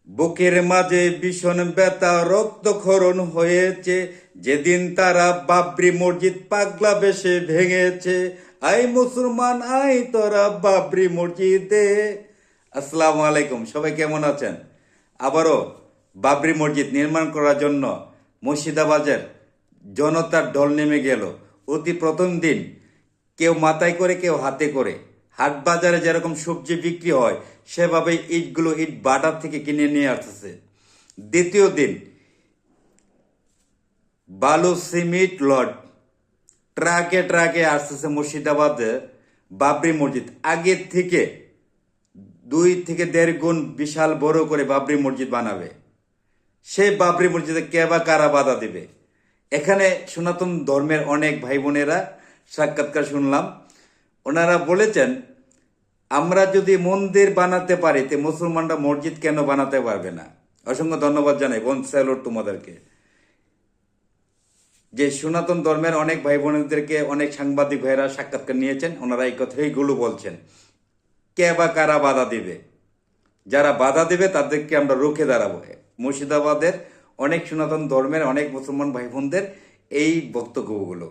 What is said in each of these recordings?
বুকের মাঝে ভীষণ ব্যথা রক্তক্ষরণ হয়েছে যেদিন তারা বাবরি মসজিদ পাগলা বেশে ভেঙেছে। আই মুসলমান আই তোরা বাবরি মসজিদে। আসসালামু আলাইকুম, সবাই কেমন আছেন? আবারও বাবরি মসজিদ নির্মাণ করার জন্য মুর্শিদাবাদের জনতার ঢল নেমে গেল। অতি প্রথম দিন কেউ মাথায় করে কেউ হাতে করে, হাট বাজারে যেরকম সবজি বিক্রি হয় সেভাবে ইটগুলো ইট বাটার থেকে কিনে নিয়ে আসতেছে। দ্বিতীয় দিন বালু সিমেন্ট লড ট্রাকে ট্রাকে আসতেছে মুর্শিদাবাদে বাবরি মসজিদ। আগের থেকে 2 থেকে 1.5 গুণ বিশাল বড় করে বাবরি মসজিদ বানাবে। সেই বাবরি মসজিদে কে বা কারা বাধা দিবে? এখানে সনাতন ধর্মের অনেক ভাই বোনেরা সাক্ষাৎকার শুনলাম, ওনারা বলেছেন আমরা যদি মন্দির বানাতে পারি তো মুসলমানরা মসজিদ কেন বানাতে পারবে না। অসংখ্য ধন্যবাদ জানাই বোন, স্যালুট তোমাদেরকে। যে সনাতন ধর্মের অনেক ভাই বোনদেরকে অনেক সাংবাদিক ভাইরা সাক্ষাৎকার নিয়েছেন, ওনারা এই কথাইগুলো বলছেন। কে বা কারা বাধা দিবে? যারা বাধা দিবে তাদেরকে আমরা রুখে দাঁড়াবো। মুর্শিদাবাদের অনেক সনাতন ধর্মের অনেক মুসলমান ভাই বোনদের এই বক্তব্যগুলো।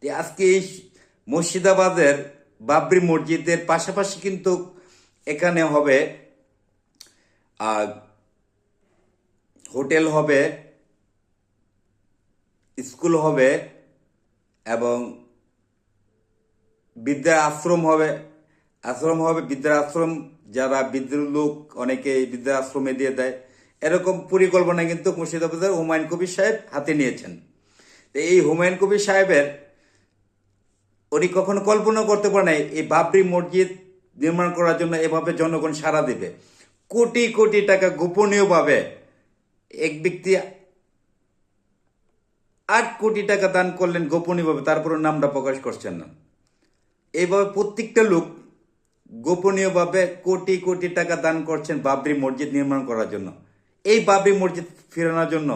আজকে এই মুর্শিদাবাদের বাবরি মসজিদের পাশাপাশি কিন্তু এখানে হবে হোটেল হবে, স্কুল হবে এবং বিদ্যা আশ্রম হবে। বিদ্যা আশ্রম, যারা বৃদ্ধ লোক অনেকে বিদ্যা আশ্রমে দিয়ে দেয়, এরকম পরিকল্পনা কিন্তু মুর্শিদাবাদের হুমায়ুন কবির সাহেব হাতে নিয়েছেন। তো এই হুমায়ুন কবির সাহেবের উনি কখনো কল্পনা করতে পারে নাই এই বাবরি মসজিদ নির্মাণ করার জন্য এভাবে জনগণ সাড়া দেবে। কোটি কোটি টাকা গোপনীয়ভাবে এক ব্যক্তি 8 কোটি টাকা দান করলেন গোপনীয়ভাবে, তারপরে নামটা প্রকাশ করছেন না। এইভাবে প্রত্যেকটা লোক গোপনীয়ভাবে কোটি কোটি টাকা দান করছেন বাবরি মসজিদ নির্মাণ করার জন্য। এই বাবরি মসজিদ ফেরানোর জন্য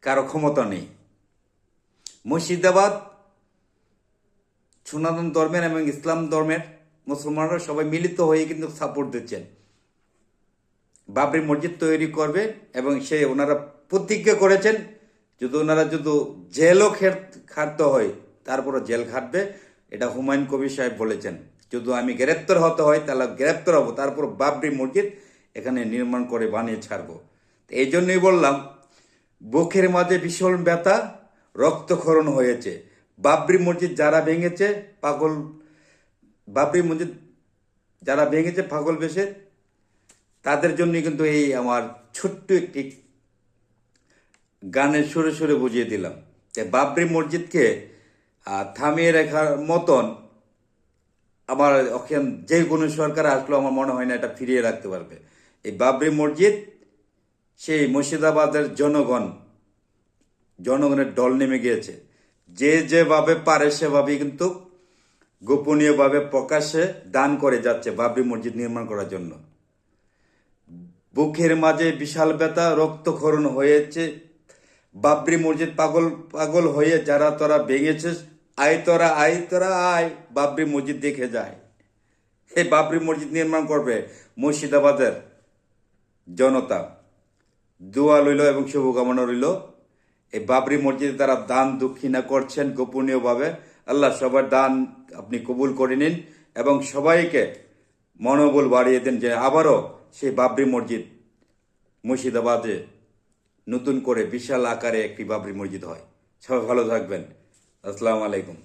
কারো ক্ষমতা নেই। মুর্শিদাবাদ সনাতন ধর্মের এবং ইসলাম ধর্মের মুসলমানরা সবাই মিলিত হয়ে কিন্তু সাপোর্ট দিচ্ছেন, বাবরি মসজিদ তৈরি করবে। এবং ওনারা প্রতিজ্ঞা করেছেন যদি ওনারা যদি জেলও খাটতে হয় তারপরও জেল খাটবে। এটা হুমায়ুন কবির সাহেব বলেছেন, যদি আমি গ্রেপ্তার হতে হয় তাহলে গ্রেপ্তার হবো, তারপর বাবরি মসজিদ এখানে নির্মাণ করে বানিয়ে ছাড়বো। এই জন্যই বললাম বুকের মাঝে ভীষণ ব্যথা রক্তক্ষরণ হয়েছে। বাবরি মসজিদ যারা ভেঙেছে পাগল বেশে, তাদের জন্য কিন্তু এই আমার ছোট্ট একটি গানের সুরে সুরে বুঝিয়ে দিলাম যে বাবরি মসজিদকে থামিয়ে রাখার মতন আমার যে কোনো সরকার আসলো আমার মনে হয় না এটা ফিরিয়ে রাখতে পারবে। এই বাবরি মসজিদ সেই মুর্শিদাবাদের জনগণের দল নেমে গিয়েছে। যে যেভাবে পারে সেভাবেই কিন্তু গোপনীয়ভাবে প্রকাশ্যে দান করে যাচ্ছে বাবরি মসজিদ নির্মাণ করার জন্য। বুকের মাঝে বিশাল ব্যথা রক্তক্ষরণ হয়েছে। বাবরি মসজিদ পাগল হয়ে যারা তোরা ভেঙেছিস, আয় বাবরি মসজিদ দেখে যায়। এই বাবরি মসজিদ নির্মাণ করবে মুর্শিদাবাদের জনতা। দোয়া রইল এবং শুভকামনা রইল। এই বাবরি মসজিদে তারা দান দক্ষিণা করছেন গোপনীয়ভাবে। আল্লাহ সবার দান আপনি কবুল করে নিন এবং সবাইকে মনোবল বাড়িয়ে দেন যে আবারও সেই বাবরি মসজিদ মুর্শিদাবাদে নতুন করে বিশাল আকারে একটি বাবরি মসজিদ হয়। সবাই ভালো থাকবেন। আসসালামু আলাইকুম।